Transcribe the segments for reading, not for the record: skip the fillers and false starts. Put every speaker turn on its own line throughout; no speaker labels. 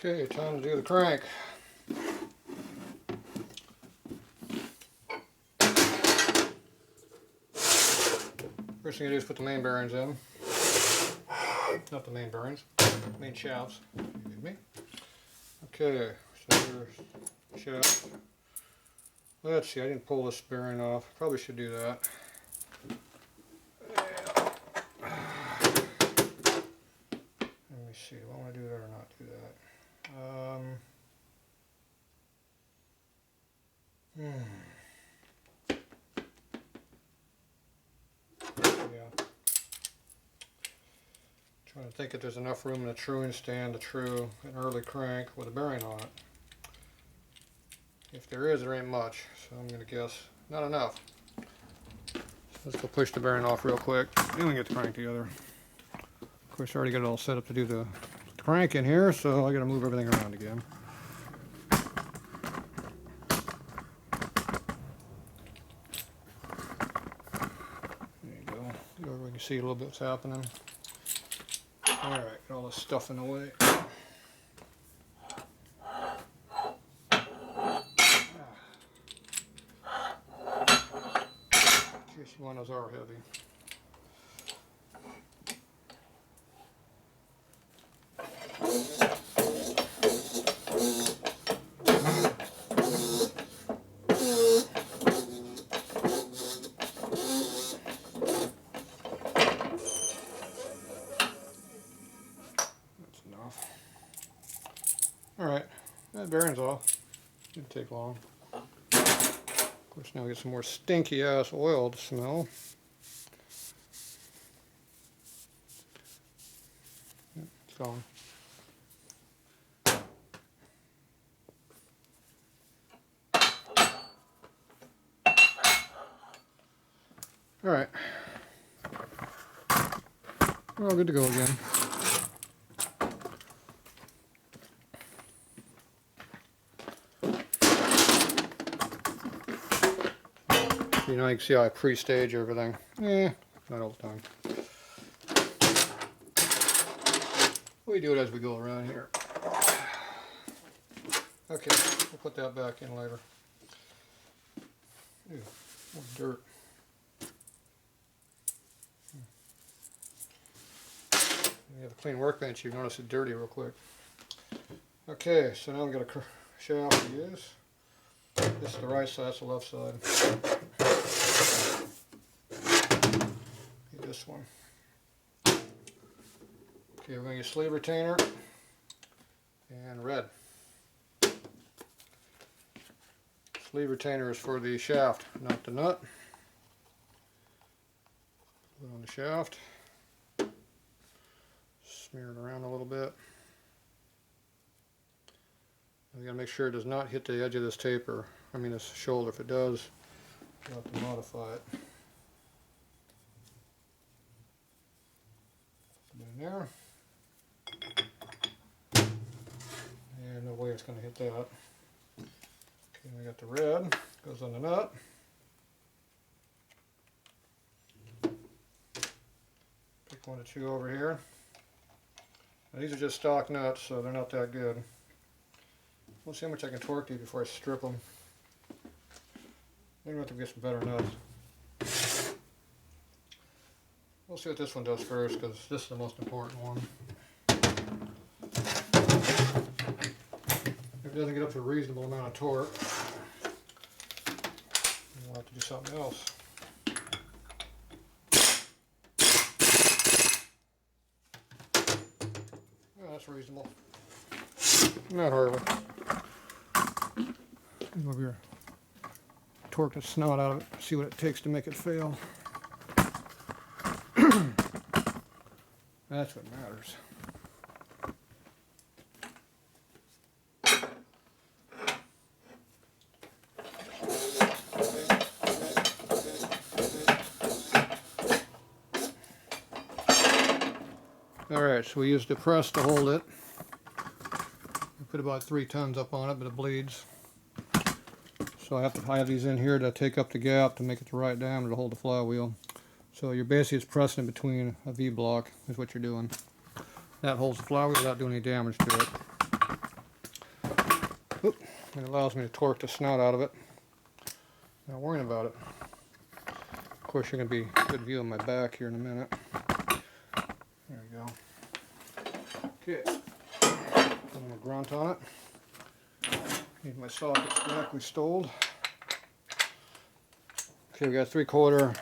Okay, time to do the crank. First thing I do is put the main bearings in. Not the main bearings, main shafts. Excuse me. Okay, so here's shaft. Let's see, I didn't pull this bearing off. Probably should do that. Let me see, do I want to do that or not do that? Yeah. Trying to think if there's enough room in the truing stand to true an early crank with a bearing on it. If there is, there ain't much, so I'm going to guess not enough. So let's go push the bearing off real quick, then we can get the crank together. Of course, I already got it all set up to do the crank in here, so I got to move everything around again. There you go. We can see a little bit what's happening. Alright, get all this stuff in the way. Just one of those are heavy. Alright, that bearing's off. Didn't take long. Of course, now we get some more stinky ass oil to smell. It's gone. Alright. We're all good to go again. You know, you can see how I pre-stage everything. Not all the time. We do it as we go around here. Okay, we'll put that back in later. Ew, more dirt. You have a clean workbench, you notice it's dirty real quick. Okay, so now we've got a shaft to use. This is the right side, that's the left side. This one. Okay, we're going to use sleeve retainer and red. Sleeve retainer is for the shaft, not the nut. Put it on the shaft. Smear it around a little bit. We got to make sure it does not hit the edge of this taper. I mean this shoulder. If it does, you'll have to modify it. In there, and no way it's going to hit that. Okay, we got the red, goes on the nut. Pick one or two over here. Now, these are just stock nuts, so they're not that good. We'll see how much I can torque these before I strip them. Maybe we'll have to get some better nuts. We'll see what this one does first, because this is the most important one. If it doesn't get up to a reasonable amount of torque, we'll have to do something else. Oh, that's reasonable. Not horrible. Move over here. Torque the snot out of it, see what it takes to make it fail. That's what matters. Alright, so we used the press to hold it. We put about 3 tons up on it, but it bleeds. So I have to have these in here to take up the gap to make it the right diameter to hold the flywheel. So you're basically just pressing it between a V block is what you're doing. That holds the flywheel without doing any damage to it. Oop, it allows me to torque the snout out of it. Not worrying about it. Of course, you're going to be a good view of my back here in a minute. There we go. Okay, put a grunt on it. Need my sockets back we stole. Okay, we got a 3/4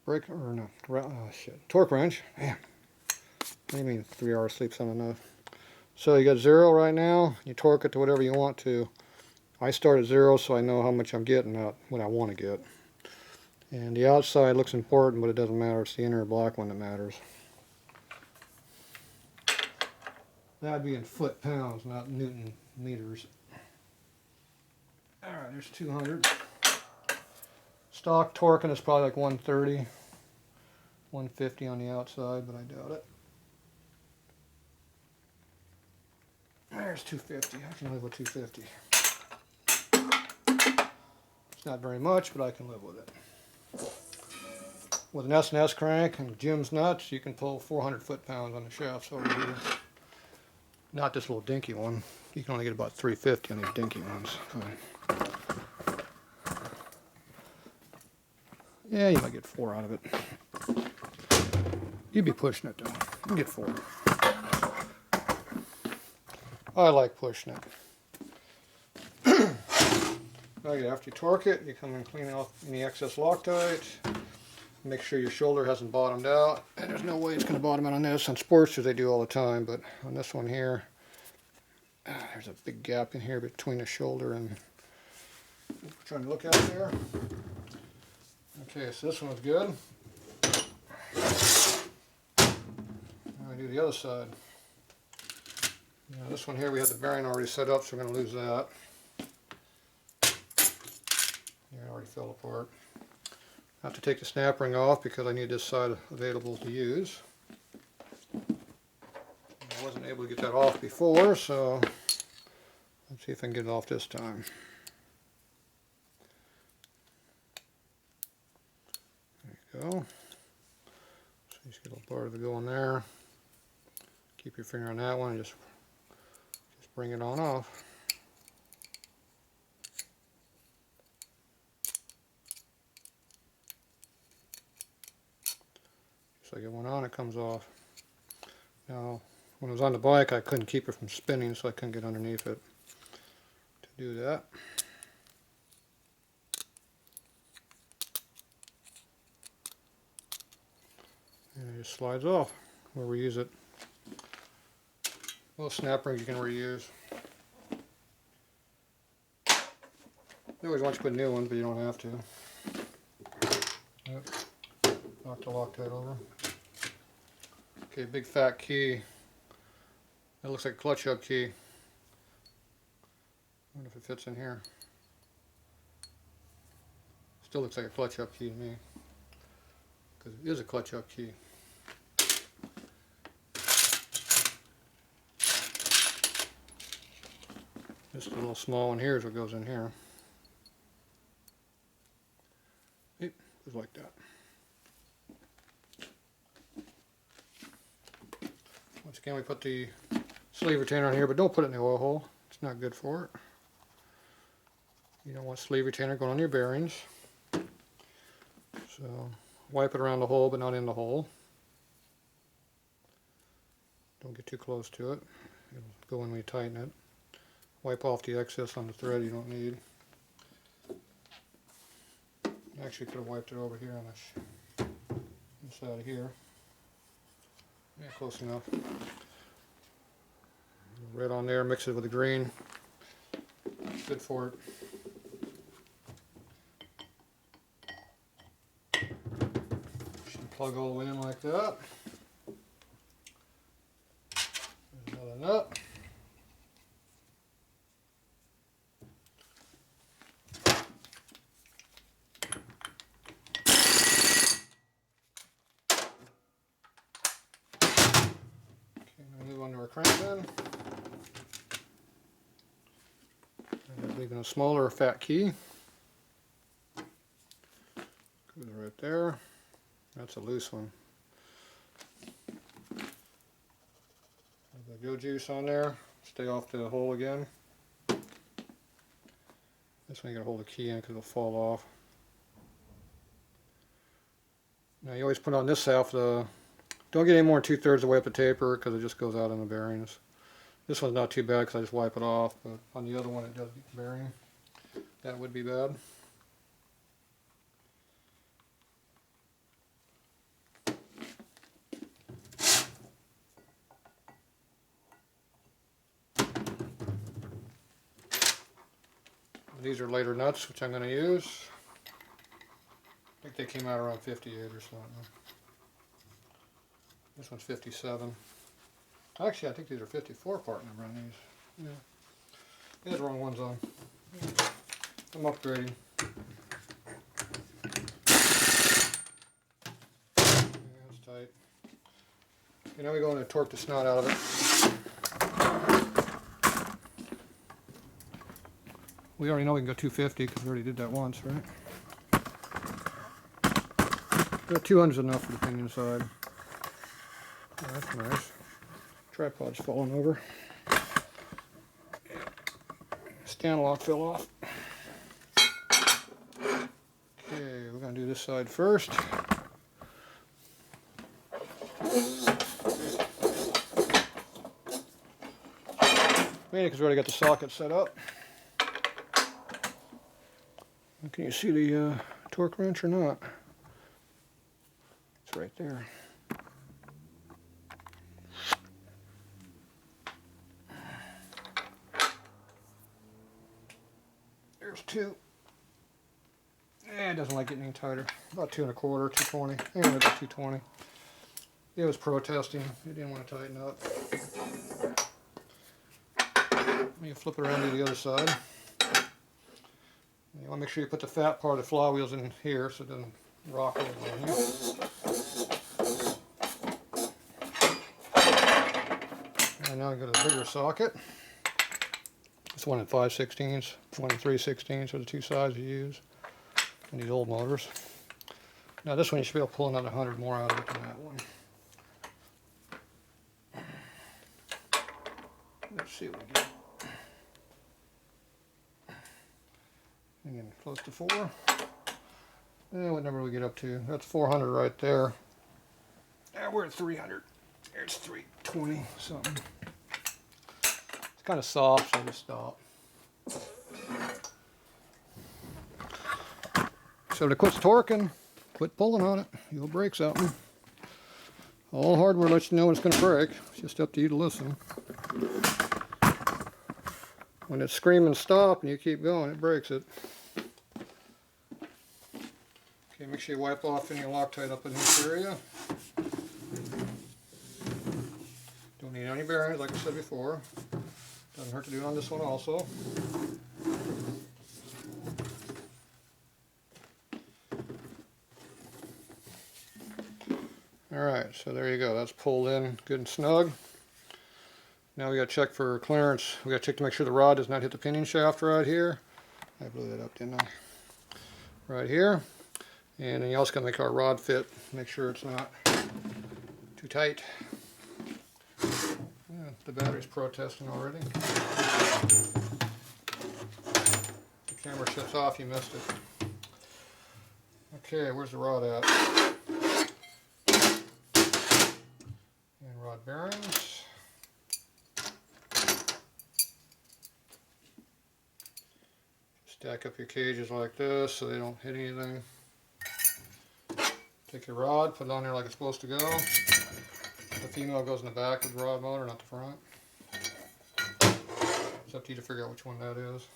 brake, or no, torque wrench. Man, what do you mean 3 hours sleep's not enough? So you got 0 right now. You torque it to whatever you want to. I start at 0 so I know how much I'm getting, not what I want to get. And the outside looks important, but it doesn't matter. It's the inner black one that matters. That'd be in foot-pounds, not Newton meters. Alright, there's 200. Stock torquing is probably like 130, 150 on the outside, but I doubt it. There's 250. I can live with 250. It's not very much, but I can live with it. With an S&S crank and Jim's nuts, you can pull 400 foot-pounds on the shafts over here. Not this little dinky one. You can only get about 350 on these dinky ones. Yeah, you might get 4 out of it. You'd be pushing it though. You can get 4. I like pushing it. Okay, after you torque it, you come and clean off any excess Loctite. Make sure your shoulder hasn't bottomed out. And there's no way it's going to bottom out on this. On Sportsters they do all the time, but on this one here, there's a big gap in here between the shoulder and trying to look out there. Okay, so this one's good. Now I do the other side. Now this one here we had the bearing already set up, so we're going to lose that. It already fell apart. I have to take the snap ring off because I need this side available to use. I wasn't able to get that off before, so let's see if I can get it off this time. There you go. So you just get a little part of it going there. Keep your finger on that one and just bring it on off. So I get one on, it comes off. Now, when I was on the bike, I couldn't keep it from spinning, so I couldn't get underneath it to do that. And it just slides off where we use it. Little snap rings you can reuse. They always want you to put a new one, but you don't have to. Yep. Knock the Loctite over. Okay, big fat key. That looks like a clutch hub key. I wonder if it fits in here. Still looks like a clutch hub key to me, because it is a clutch hub key. Just a little small one here is what goes in here. Yep, just like that. Once again, we put the sleeve retainer on here, but don't put it in the oil hole. It's not good for it. You don't want sleeve retainer going on your bearings. So wipe it around the hole, but not in the hole. Don't get too close to it. It'll go when we tighten it. Wipe off the excess on the thread you don't need. Actually could have wiped it over here on this side of here. Yeah, close enough. Red on there, mix it with the green. Good for it. Should plug all the way in like that. There's another nut. Crank then. And leaving a smaller fat key. Goes right there. That's a loose one. The go juice on there. stay off the hole again. This one you gotta hold the key in because it'll fall off. Now you always put on this half don't get any more than 2/3 of the way up the taper because it just goes out on the bearings. This one's not too bad because I just wipe it off, but on the other one it does get the bearing. That would be bad. These are later nuts, which I'm going to use. I think they came out around 58 or something. This one's 57. Actually, I think these are 54 part number on these. Yeah. There's the wrong ones on. I'm upgrading. Yeah, that's tight. Okay, now we go in and torque the snot out of it. We already know we can go 250 because we already did that once, right? 200 is enough for the pinion side. Oh, that's nice. Tripod's falling over. Stand lock fell off. Okay, we're going to do this side first. Mainly because we already got the socket set up. Can you see the torque wrench or not? It's right there. There's 2. Yeah, it doesn't like getting any tighter. About 2 1/4, 220. Anyway, about 220. It was protesting. It didn't want to tighten up. You flip it around to the other side. You want to make sure you put the fat part of the flywheels in here so it doesn't rock over on you. And now I got a bigger socket. This one in 5/16, one in 3/16 are the two sides you use in these old motors. Now this one you should be able to pull another 100 more out of it than that one. Let's see what we get. Again, close to 4. And what number do we get up to? That's 400 right there. Now we're at 300. There's 320 something. It's kind of soft, so I just stop. So to quit torquing, quit pulling on it. You'll break something. All hardware lets you know when it's going to break. It's just up to you to listen. When it's screaming stop and you keep going, it breaks it. Okay, make sure you wipe off any Loctite up in this area. Don't need any bearings, like I said before. Doesn't hurt to do it on this one also. Alright, so there you go. That's pulled in good and snug. Now we got to check for clearance. We got to check to make sure the rod does not hit the pinion shaft right here. I blew that up, didn't I? Right here. And then you also got to make our rod fit. Make sure it's not too tight. Yeah, the battery's protesting already. The camera shuts off, you missed it. Okay, where's the rod at? And rod bearings. Stack up your cages like this so they don't hit anything. Take your rod, put it on there like it's supposed to go. The female goes in the back of the rod motor, not the front. It's up to you to figure out which one that is.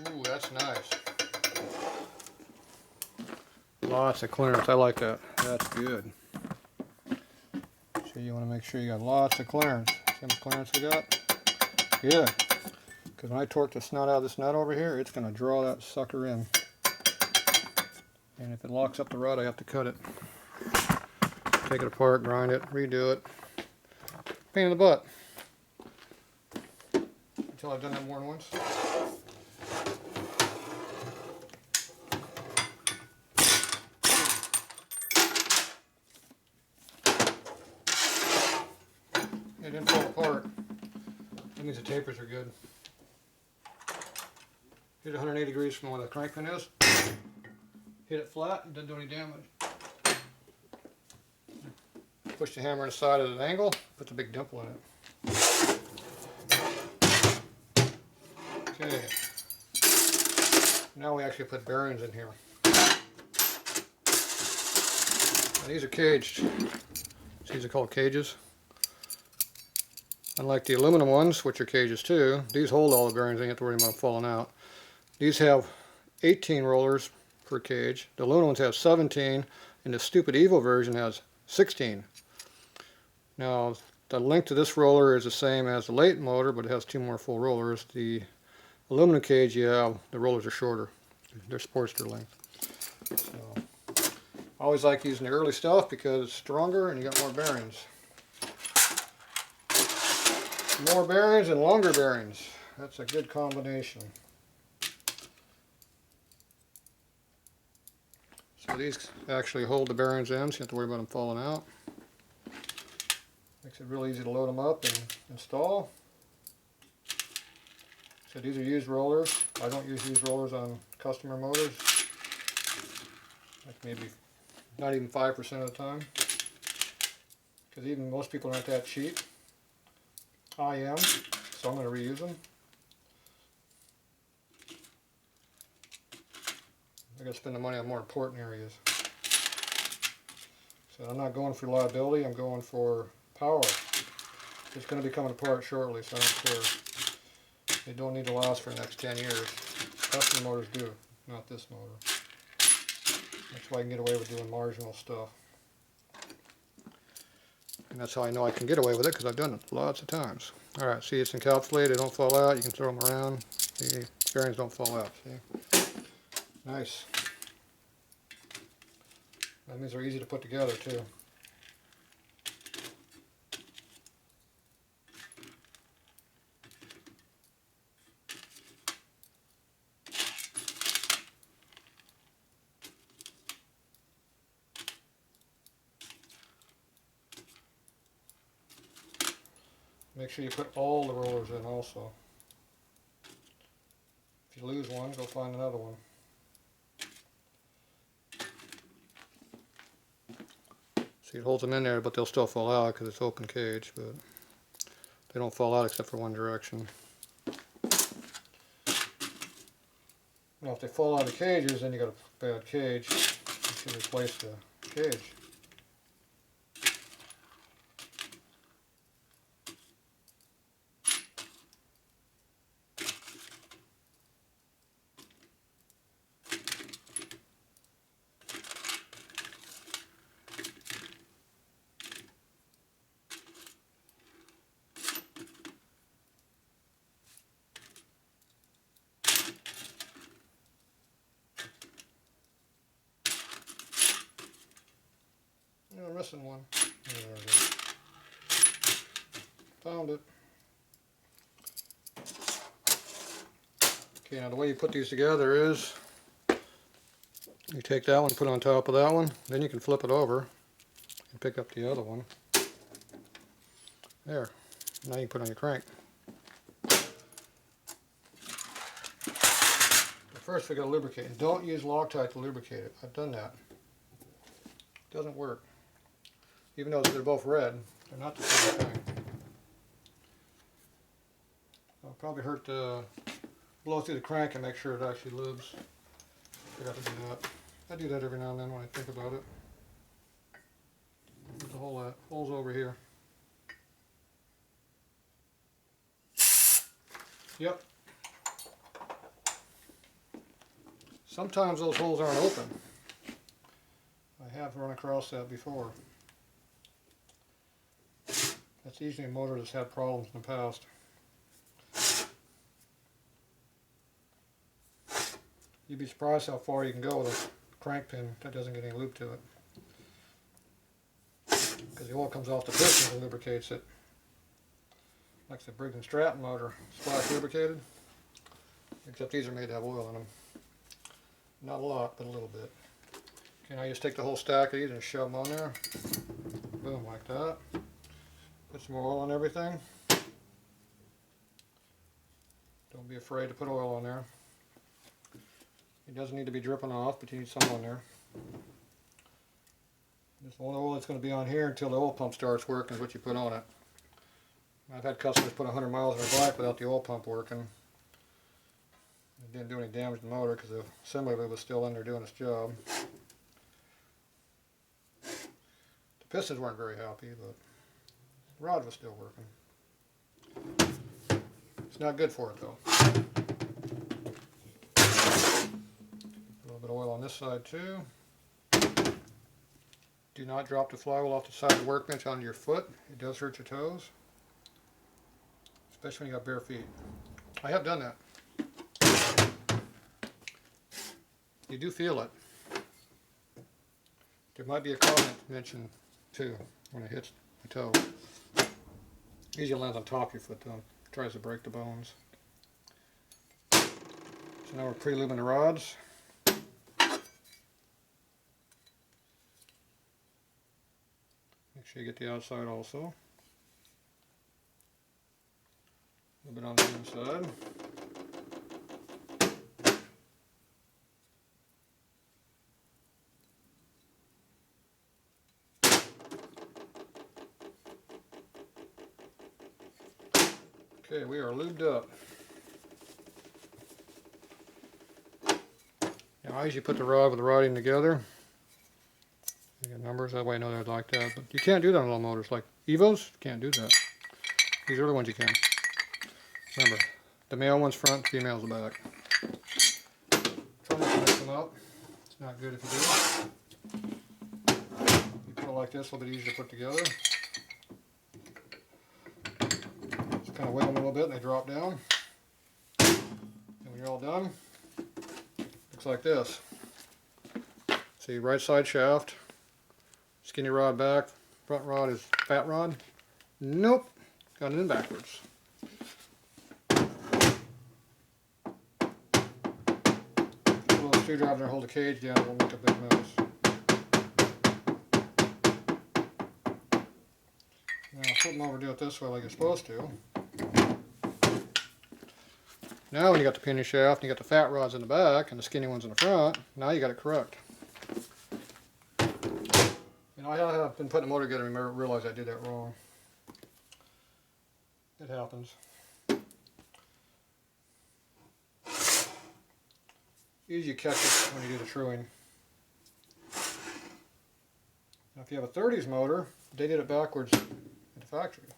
Ooh, that's nice. Lots of clearance. I like that. That's good. So you want to make sure you got lots of clearance. See how much clearance we got? Good. Because when I torque the snot out of this nut over here, it's going to draw that sucker in. And if it locks up the rod, I have to cut it. Take it apart, grind it, redo it. Pain in the butt. until I've done that more than once. It didn't fall apart. That means the tapers are good. Hit 180 degrees from where the crank pin is. Hit it flat, it doesn't do any damage. Push the hammer inside at an angle, puts a big dimple in it. Okay. Now we actually put bearings in here. Now these are caged. These are called cages. Unlike the aluminum ones, which are cages too, these hold all the bearings, you don't have to worry about them falling out. These have 18 rollers per cage. The aluminum ones have 17, and the stupid evil version has 16. Now, the length to this roller is the same as the latent motor, but it has 2 more full rollers. The aluminum cage, yeah, the rollers are shorter. They're Sportster length. So, I always like using the early stuff because it's stronger and you got more bearings. More bearings and longer bearings. That's a good combination. So these actually hold the bearings in, so you don't have to worry about them falling out. Makes it real easy to load them up and install. So these are used rollers. I don't use used rollers on customer motors. Like maybe not even 5% of the time. Because even most people aren't that cheap. I am, so I'm going to reuse them. I got to spend the money on more important areas. So I'm not going for reliability, I'm going for power. It's going to be coming apart shortly, so I don't care. They don't need to last for the next 10 years. Custom motors do, not this motor. That's why I can get away with doing marginal stuff. And that's how I know I can get away with it, because I've done it lots of times. Alright, see, it's encapsulated, they don't fall out, you can throw them around. The bearings don't fall out, see? Nice. That means they're easy to put together too. Make sure you put all the rollers in also. If you lose one, go find another one. See, it holds them in there, but they'll still fall out because it's open cage, but they don't fall out except for one direction. Now if they fall out of cages, then you got a bad cage. You should replace the cage. I'm missing one. There it is. Found it. Okay, now the way you put these together is you take that one, put it on top of that one, then you can flip it over and pick up the other one. There. Now you can put it on your crank. But first we got to lubricate it. Don't use Loctite to lubricate it. I've done that. It doesn't work. Even though they're both red, they're not the same thing. I'll probably hurt the blow through the crank and make sure it actually lubes. Forgot to do that. I do that every now and then when I think about it. There's a hole holes over here. Yep. Sometimes those holes aren't open. I have run across that before. That's usually a motor that's had problems in the past. You'd be surprised how far you can go with a crank pin that doesn't get any lube to it. Because the oil comes off the piston and lubricates it. like the Briggs & Stratton motor, splash lubricated. Except these are made to have oil in them. Not a lot, but a little bit. Okay, now you just take the whole stack of these and shove them on there. Boom, like that. Put some more oil on everything. Don't be afraid to put oil on there. It doesn't need to be dripping off, but you need some on there. This oil that's going to be on here until the oil pump starts working is what you put on it. I've had customers put 100 miles on their bike without the oil pump working. It didn't do any damage to the motor because the assembly lube was still in there doing its job. The pistons weren't very happy, but the rod was still working. It's not good for it though. A little bit of oil on this side too. Do not drop the flywheel off the side of the workbench onto your foot. It does hurt your toes. Especially when you got bare feet. I have done that. You do feel it. There might be a comment mentioned too when it hits the toe. Usually lands on top of your foot though. It tries to break the bones. So now we're pre-lubing the rods. Make sure you get the outside also. A little bit on the inside. Okay, we are lubed up. Now I usually put the rod with the rodding together. You get numbers, that way I know they're like that. But you can't do that on all motors. Like Evos, you can't do that. These other ones you can. Remember, the male one's front, female's the back. Try not to mix them up. It's not good if you do. You put it like this, a little bit easier to put together. Just kind of wiggle them a little bit and they drop down. And when you're all done, looks like this. See, right side shaft, skinny rod back, front rod is fat rod. Nope, got it in backwards. Screwdriver to hold the cage down, it won't make a big mess. Now flip them over, do it this way like you're supposed to. Now when you got the pinion shaft and you got the fat rods in the back and the skinny ones in the front, now you got it correct. You know, I have been putting the motor together and realized I did that wrong. It happens. Usually you catch it when you do the truing. Now if you have a 30s motor, they did it backwards at the factory.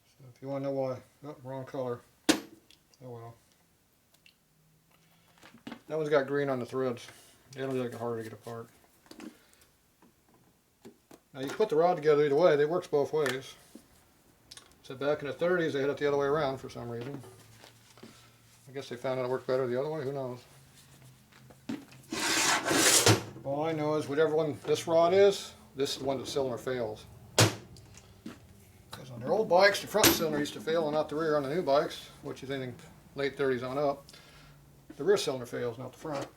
So if you want to know why, oh, wrong color. Oh well. That one's got green on the threads. It'll make it harder to get apart. Now you can put the rod together either way, it works both ways. So back in the 30s they had it the other way around for some reason. I guess they found out it worked better the other way, who knows. All I know is whatever one this rod is, this is the one the cylinder fails. Because on their old bikes, the front cylinder used to fail and not the rear. On the new bikes, which is anything late 30s on up, the rear cylinder fails, not the front.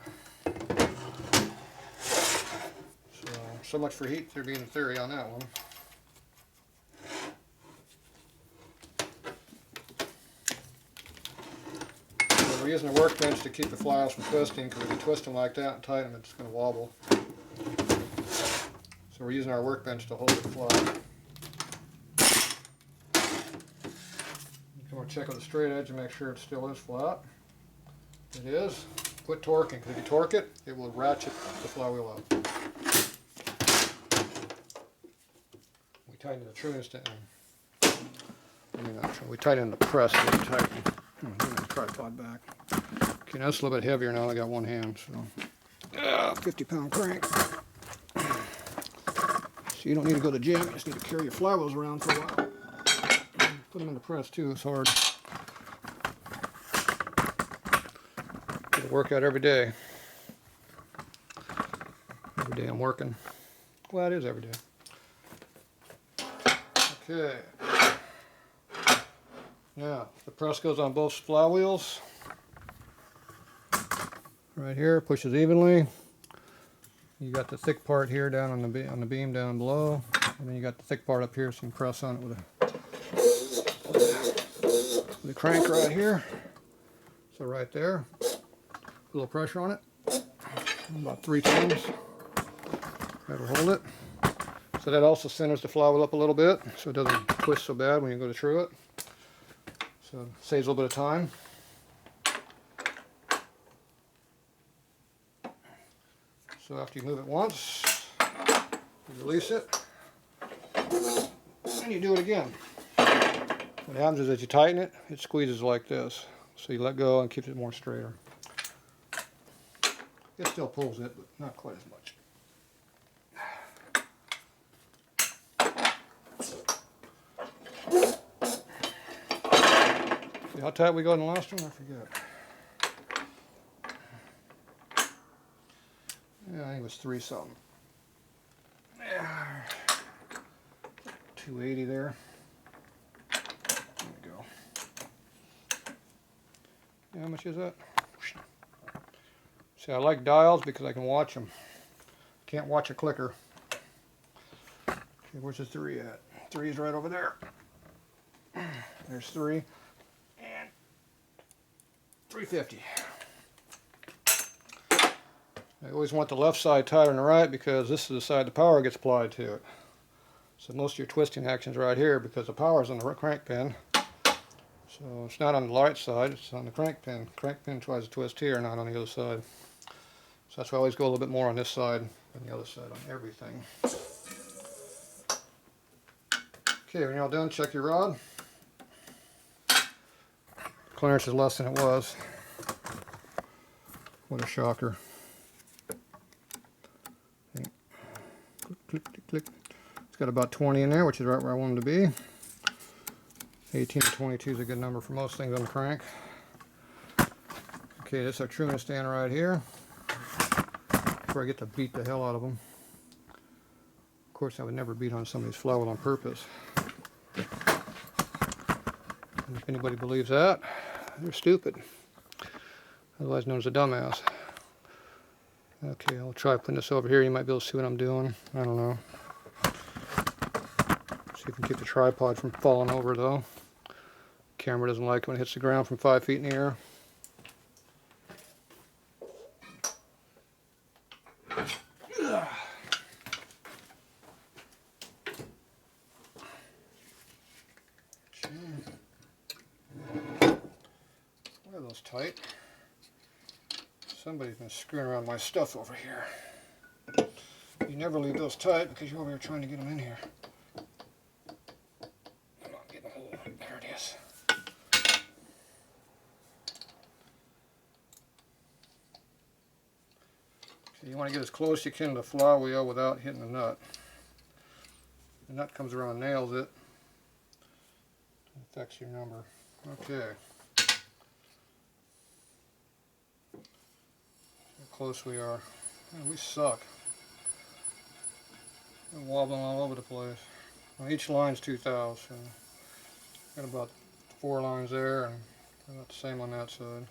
So much for heat there being a theory on that one. We're using a workbench to keep the flies from twisting, because if you twist them like that and tighten them, it's going to wobble. So we're using our workbench to hold it flat. You come over and check with the straight edge and make sure it still is flat. It is. Quit torquing, because if you torque it, it will ratchet the flywheel up. We tighten the truing stand. We tighten the press. Bring the tripod back. Okay, now it's a little bit heavier now. I got one hand, so 50-pound crank. So you don't need to go to the gym. You just need to carry your flywheels around for a while. Put them in the press too. It's hard. Get a workout every day. Every day I'm working. Well, it is every day. Okay. Now, the press goes on both flywheels. Right here, pushes evenly. You got the thick part here down on the beam down below, and then you got the thick part up here, so you can press on it with a crank right here. So right there, a little pressure on it, about 3 times. That'll hold it. So that also centers the flywheel up a little bit, so it doesn't twist so bad when you go to true it. So it saves a little bit of time. So after you move it once, you release it, and you do it again. What happens is as you tighten it, it squeezes like this. So you let go and keeps it more straighter. It still pulls it, but not quite as much. See how tight we got in the last one? I forget. Yeah, I think it was 3 something. Yeah. 280 there. There we go. Yeah, how much is that? See, I like dials because I can watch them. Can't watch a clicker. Okay, where's the 3 at? 3 is right over there. There's 3. And 350. I always want the left side tighter than the right because this is the side the power gets applied to it. So most of your twisting action's right here because the power's on the crank pin. So it's not on the right side, it's on the crank pin. Crank pin tries to twist here, not on the other side. So that's why I always go a little bit more on this side than the other side on everything. Okay, when you're all done, check your rod. Clearance is less than it was. What a shocker. Click, click, click. It's got about 20 in there, which is right where I want them to be. 18 to 22 is a good number for most things on the crank. Okay, this is our truing stand right here. Before I get to beat the hell out of them. Of course, I would never beat on somebody's flywheel on purpose. And if anybody believes that, they're stupid. Otherwise known as a dumbass. Okay, I'll try putting this over here. You might be able to see what I'm doing. I don't know. See if we can keep the tripod from falling over though. Camera doesn't like it when it hits the ground from 5 feet in the air. Why are those tight? Somebody's been screwing around my stuff over here. You never leave those tight because you're over here trying to get them in here. Come on, get the hole. There it is. So you want to get as close as you can to the flywheel without hitting the nut. The nut comes around and nails it. It affects your number. Okay. How close we are. Man, we suck. We're wobbling all over the place. Well, each line's 2 thou, so got about 4 lines there and about the same on that side.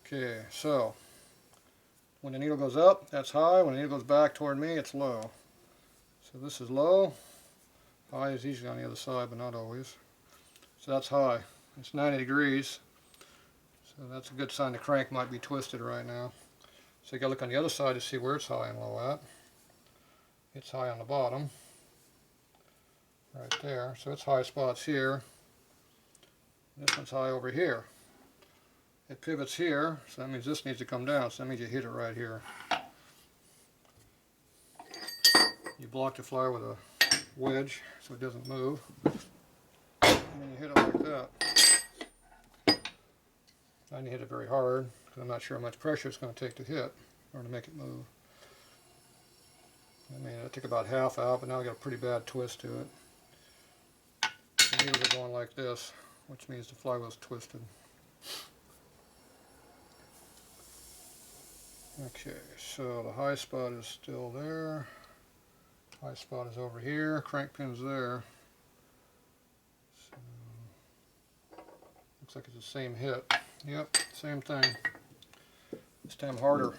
Okay, so when the needle goes up, that's high. When the needle goes back toward me, it's low. So this is low. High is usually on the other side, but not always. So that's high. It's 90 degrees. So that's a good sign the crank might be twisted right now. So you gotta look on the other side to see where it's high and low at. It's high on the bottom. Right there. So it's high spots here. This one's high over here. It pivots here, so that means this needs to come down, so that means you hit it right here. You block the flywheel with a wedge so it doesn't move. And then you hit it like that. And you hit it very hard, because I'm not sure how much pressure it's going to take to hit, or to make it move. I mean, it took about half out, but now I got a pretty bad twist to it. The needles are going like this, which means the flywheel's twisted. Okay, so the high spot is still there. High spot is over here. Crank pin's there. So Looks like it's the same hit. Yep, same thing. This time harder.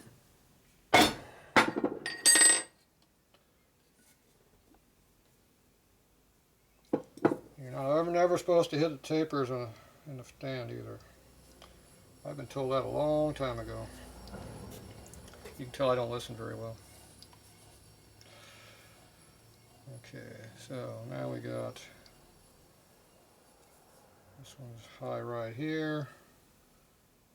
You're never supposed to hit the tapers in the stand either. I've been told that a long time ago. You can tell I don't listen very well. Okay, so now we got this one's high right here.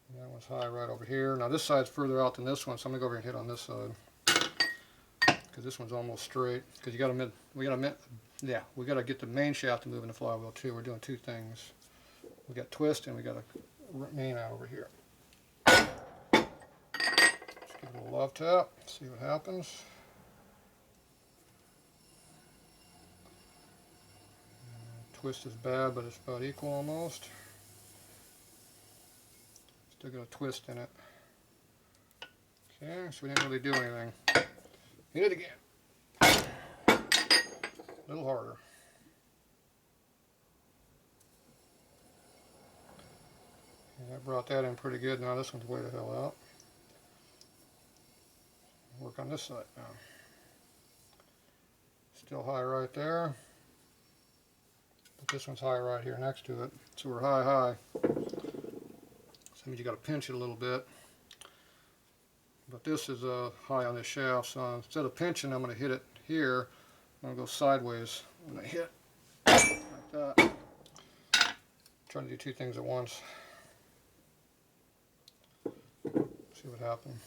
And that one's high right over here. Now this side's further out than this one, so I'm gonna go over and hit on this side because this one's almost straight. Because we gotta get the main shaft to move in the flywheel too. We're doing two things. We got twist and we got a main out over here. Just give it a little love tap. See what happens. Twist is bad, but it's about equal almost. Still got a twist in it. Okay, so we didn't really do anything. Hit it again. A little harder. And I brought that in pretty good. Now this one's way the hell out. Work on this side now. Still high right there. But this one's high right here next to it. So we're high, high. So that means you got to pinch it a little bit. But this is high on this shaft, so instead of pinching, I'm going to hit it here. I'm going to go sideways. I'm going to hit like that. Trying to do two things at once. See what happens.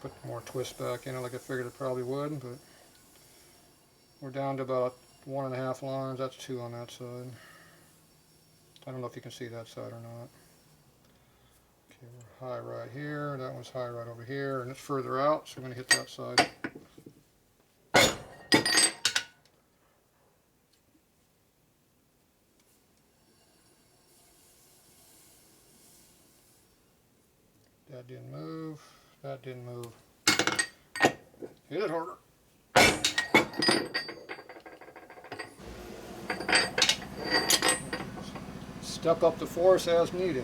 Put more twist back in it like I figured it probably would, but we're down to about 1.5 lines. That's 2 on that side. I don't know if you can see that side or not. Okay, we're high right here. That one's high right over here, and it's further out, so we're going to hit that side. That didn't move. That didn't move. Hit it harder. Step up the force as needed.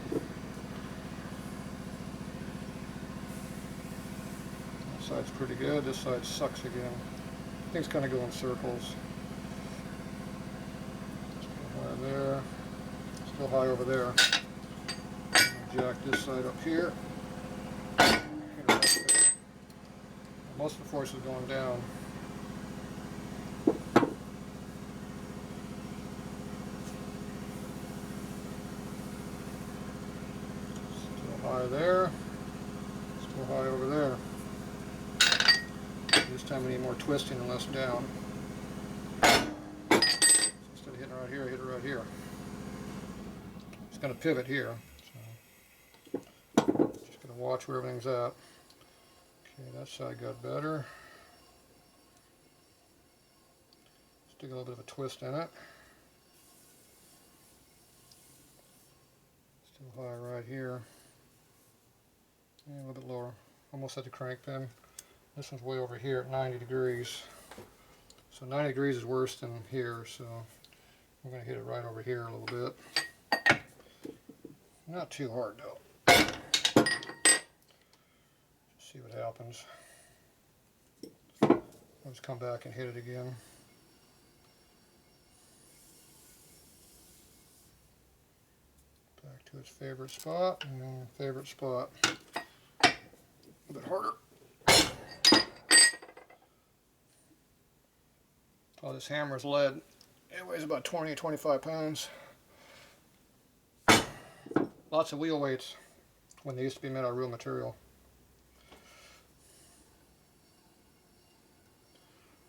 That side's pretty good. This side sucks again. Things kind of go in circles. Still high there. Still high over there. Jack this side up here. Most of the force is going down. Still high there. Still high over there. This time we need more twisting and less down. So instead of hitting right here, I hit it right here. It's going to pivot here. So just going to watch where everything's at. Okay, that side got better. Still got a little bit of a twist in it. Still high right here. And a little bit lower. Almost at the crank pin. This one's way over here at 90 degrees. So 90 degrees is worse than here, so we're going to hit it right over here a little bit. Not too hard though. See what happens. Let's come back and hit it again. Back to its favorite spot, and then favorite spot. A bit harder. Oh, this hammer's lead. It weighs about 20 or 25 pounds. Lots of wheel weights when they used to be made out of real material.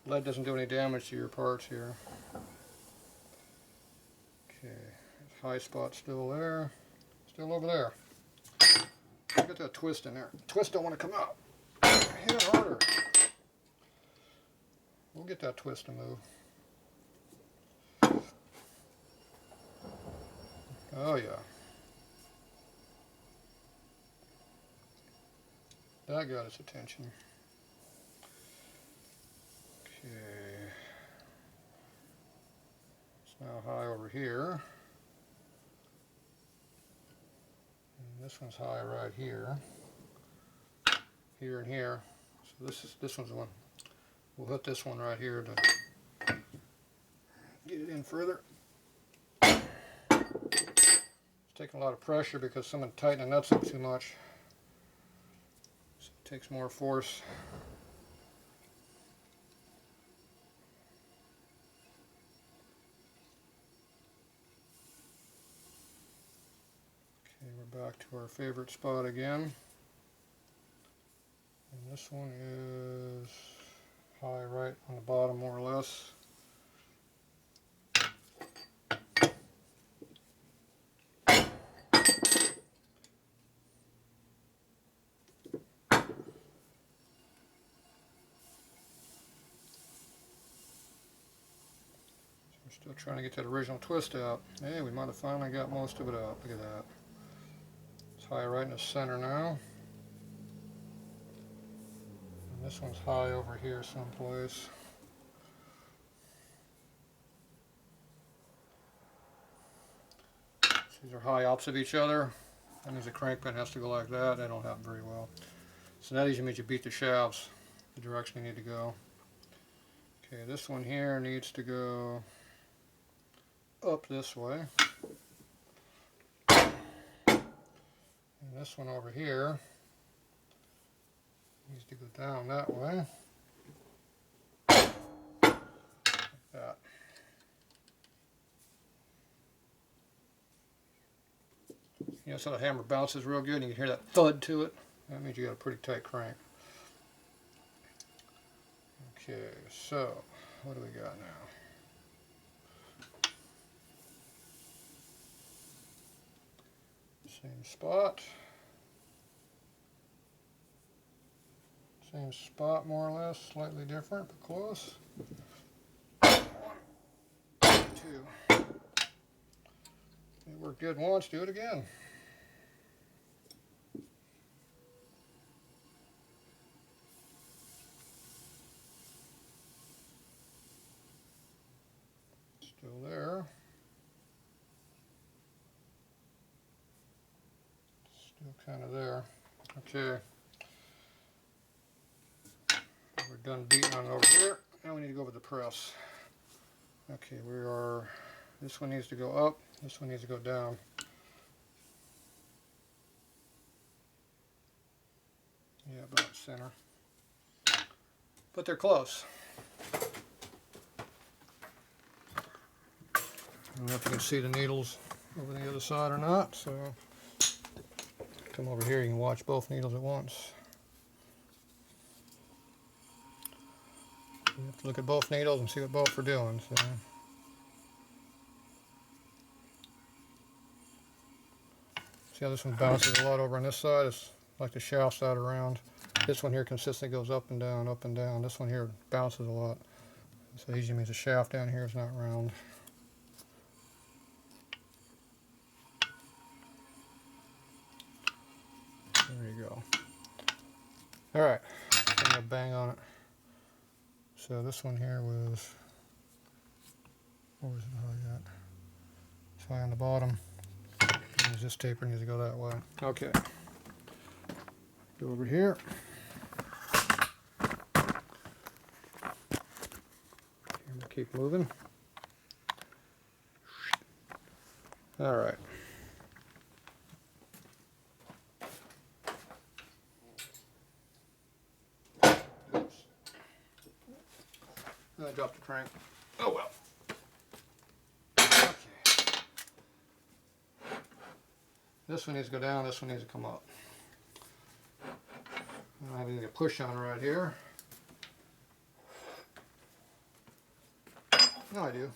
Lead doesn't do any damage to your parts here. Okay, high spot still there. Still over there. Get that twist in there. Twist don't want to come out. Hit it harder. We'll get that twist to move. Oh yeah. That got its attention. Okay. It's now high over here. this one's high right here. Here and here. So this one's the one. We'll hit this one right here to get it in further. It's taking a lot of pressure because someone tightened the nuts up too much. So it takes more force. Okay, we're back to our favorite spot again. And this one is high right on the bottom, more or less. Still trying to get that original twist out. Hey, we might have finally got most of it out. Look at that. It's high right in the center now. And this one's high over here someplace. These are high opposite of each other. That means the crank pin has to go like that. That don't happen very well. So that usually means you beat the shafts the direction you need to go. Okay, this one here needs to go up this way. And this one over here needs to go down that way. Like that. You know, so the hammer bounces real good and you can hear that thud to it. That means you got a pretty tight crank. Okay, so what do we got now? Same spot. Same spot more or less, slightly different but close. 1, 2. It worked good once, do it again. Still there. Still kind of there. Okay. We're done beating on it over here. Now we need to go over the press. Okay, we are, this one needs to go up, this one needs to go down. Yeah, about center. But they're close. I don't know if you can see the needles over the other side or not, so come over here, you can watch both needles at once. You have to look at both needles and see what both are doing. So. See how this one bounces a lot over on this side? It's like the shaft side around. This one here consistently goes up and down, up and down. This one here bounces a lot. So it usually means the shaft down here is not round. There you go. Alright, I'm going to bang on it. So this one here was, where was it high at? It's high on the bottom. And this taper needs to go that way. Okay. Go over here. And keep moving. Alright. I dropped the crank. Oh well. Okay. This one needs to go down, this one needs to come up. I don't have anything to push on right here. No, I do.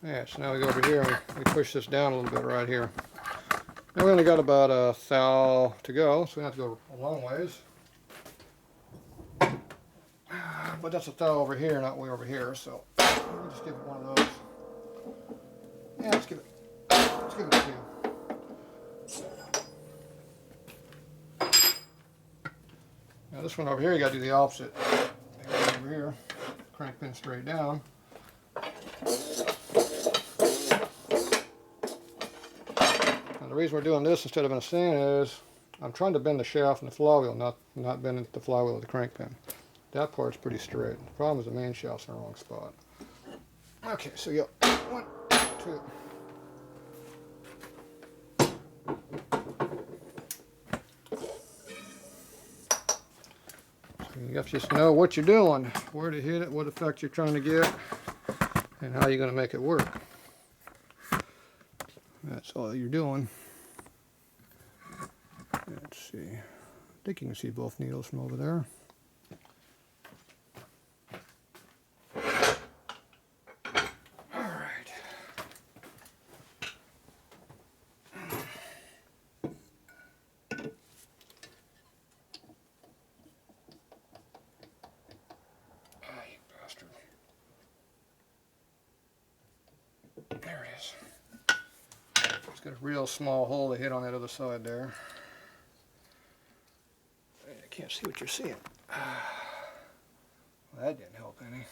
Yeah, so now we go over here and we push this down a little bit right here. Now we only got about a thou to go, so we have to go a long ways. But that's a thou over here, not way over here, so we'll just give it one of those. Yeah, let's give it a 2. Now this one over here, you got to do the opposite. Over here, crank pin straight down. And the reason we're doing this instead of in a sand is I'm trying to bend the shaft and the flywheel, not bending the flywheel of the crank pin. That part's pretty straight. The problem is the main shaft's in the wrong spot. Okay, so you got 1, 2. So you have to just know what you're doing, where to hit it, what effect you're trying to get, and how you're going to make it work. That's all you're doing. Let's see. I think you can see both needles from over there. Alright. Ah, you bastard. There it is. It's got a real small hole to hit on that other side there. I can't see what you're seeing. Well, that didn't help any.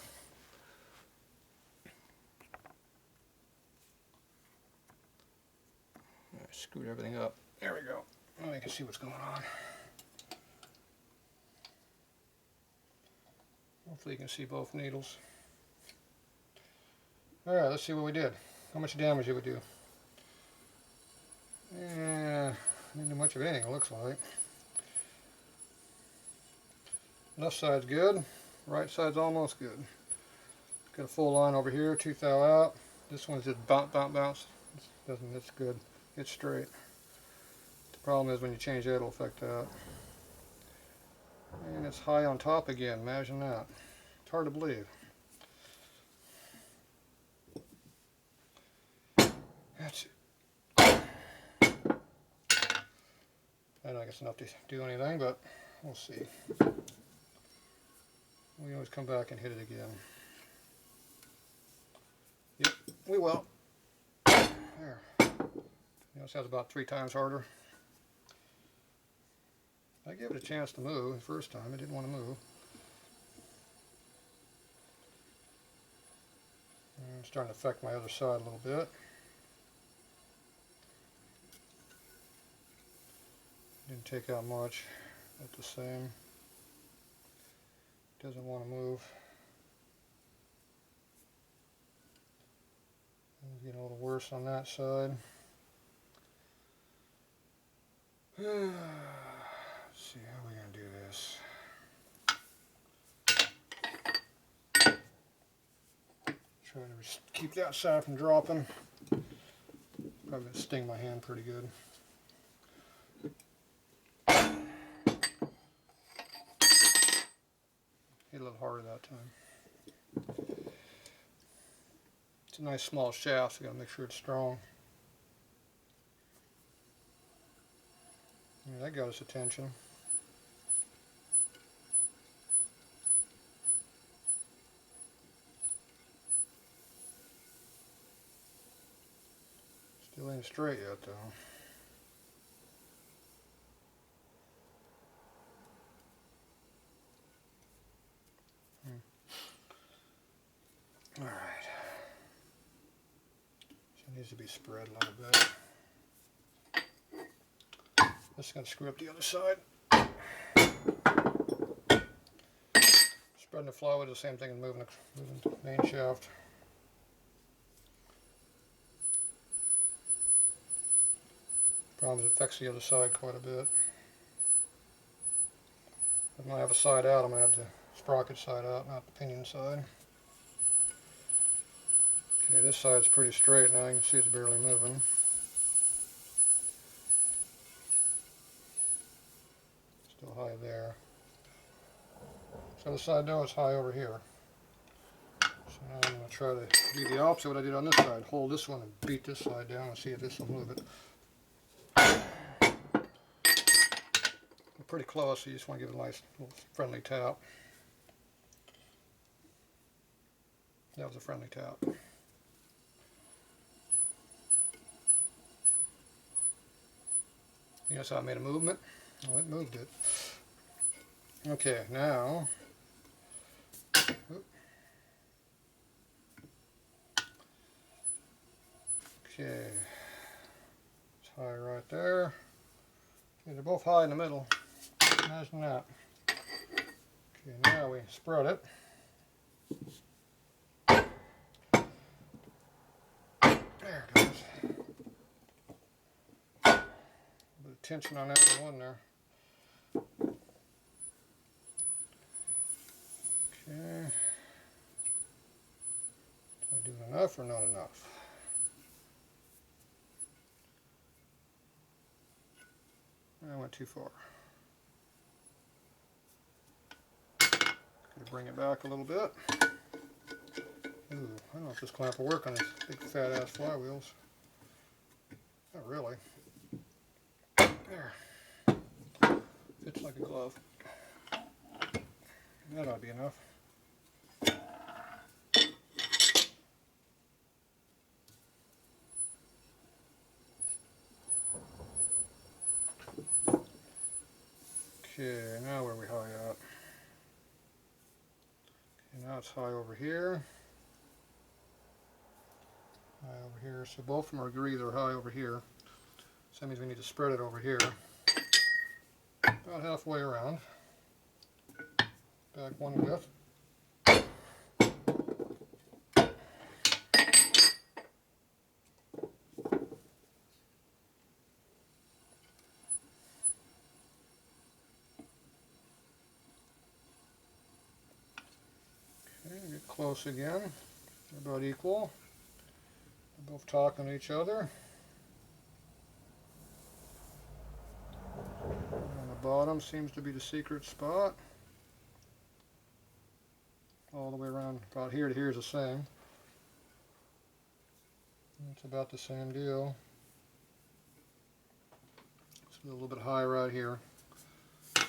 I screwed everything up. There we go. Now you can see what's going on. Hopefully you can see both needles. Alright, let's see what we did. How much damage did we do? Yeah, didn't do much of anything, it looks like. Left side's good, right side's almost good. Got a full line over here, tooth thou out. This one's just bounce, bounce, bounce. It's good. It's straight. The problem is when you change that, it'll affect that. And it's high on top again, imagine that. It's hard to believe. That's it. I don't guess enough to do anything, but we'll see. We always come back and hit it again. Yep, we will. There. This has about 3 times harder. I gave it a chance to move the first time. It didn't want to move. And it's starting to affect my other side a little bit. Didn't take out much. About the same. Doesn't want to move. It's getting a little worse on that side. Let's see how we're going to do this. Try to keep that side from dropping. Probably going to sting my hand pretty good. Hit a little harder that time. It's a nice small shaft, so you got to make sure it's strong. Yeah, that got his attention. Still ain't straight yet though. Alright. So it needs to be spread a little bit. Just going to screw up the other side. Spreading the flywheel is the same thing as moving the main shaft. Problem is it affects the other side quite a bit. If I have a side out, I'm going to have the sprocket side out, not the pinion side. Okay, this side's pretty straight now. You can see it's barely moving. Still high there. So the side though is high over here. So now I'm going to try to do the opposite of what I did on this side. Hold this one and beat this side down and see if this will move it. We're pretty close, so you just want to give it a nice little friendly tap. That was a friendly tap. You notice how I made a movement? Oh, it moved it. Okay, now, Okay, it's high right there. Okay, they're both high in the middle. Imagine that. Okay, now we spread it. There it goes. A bit of tension on that one there. Okay. Did I do enough or not enough? I went too far. Gonna bring it back a little bit. Ooh, I don't know if this clamp will work on these big fat ass flywheels. Not really. There. Fits like a glove. That ought to be enough. Okay, now where are we high at? Okay, now it's high over here. High over here. So both of them are agree they're high over here. So that means we need to spread it over here. About halfway around. Back one width. Okay, get close again. They're about equal. They're both talking to each other. And the bottom seems to be the secret spot. All the way around, about here to here is the same. It's about the same deal. It's a little bit high right here. So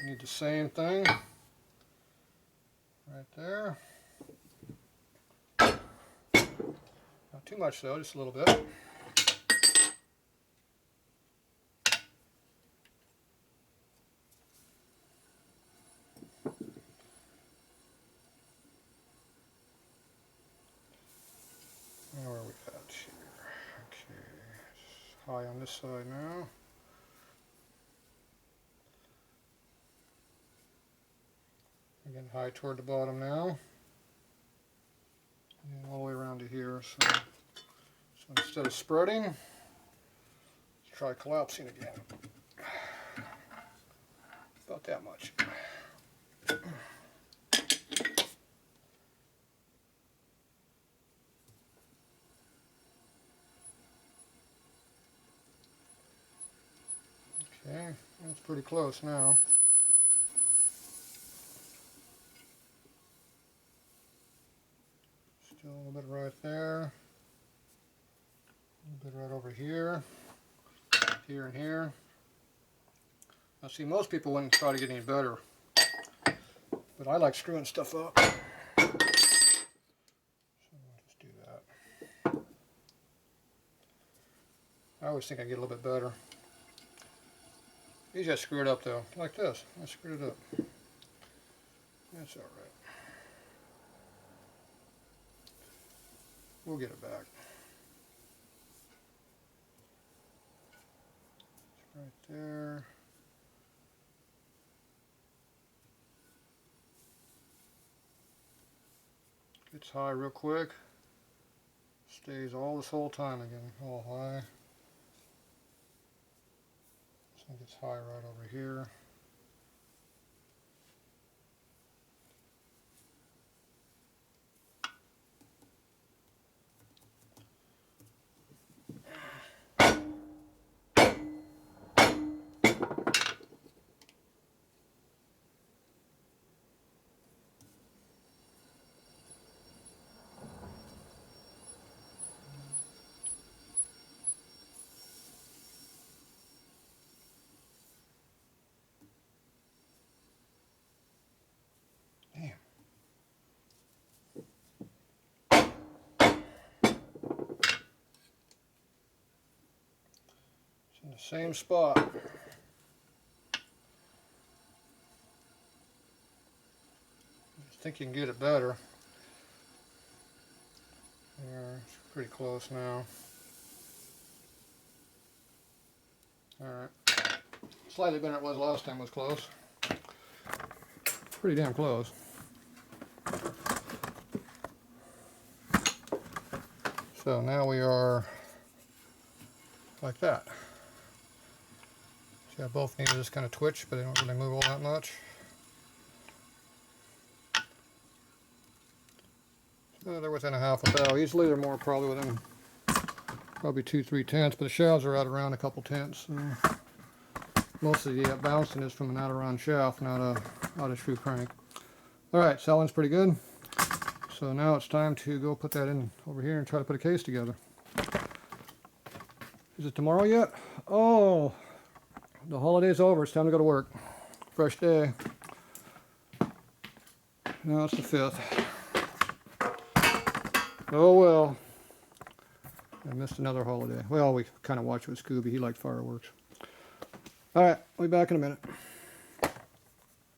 we need the same thing right there. Not too much though, just a little bit. Where are we at here? Okay, it's high on this side now. Again, high toward the bottom now. And all the way around to here. So instead of spreading, let's try collapsing again. About that much. Okay, that's pretty close now. Still a little bit right there. A little bit right over here. Here and here. Now see, most people wouldn't try to get any better. But I like screwing stuff up. So I'll just do that. I always think I get a little bit better. Usually I screw it up though, like this. I screwed it up. That's alright. We'll get it back. It's right there. Gets high real quick. Stays all this whole time again, all high. This one gets high right over here. In the same spot. I think you can get it better. There, pretty close now. Alright. Slightly better than it was last time. Was close. Pretty damn close. So now we are like that. See, I both need to just kind of twitch, but they don't really move all that much. So they're within a half a thou easily. They're more probably within probably 2-3 tenths, but the shafts are out around a couple tenths. Most of the bouncing is from an out around shaft, not a true crank. All right, selling's pretty good. So now it's time to go put that in over here and try to put a case together. Is it tomorrow yet? Oh, the holiday's over. It's time to go to work. Fresh day. Now it's the 5th. Oh well. I missed another holiday. Well, we kind of watched with Scooby. He liked fireworks. All right, we'll be back in a minute.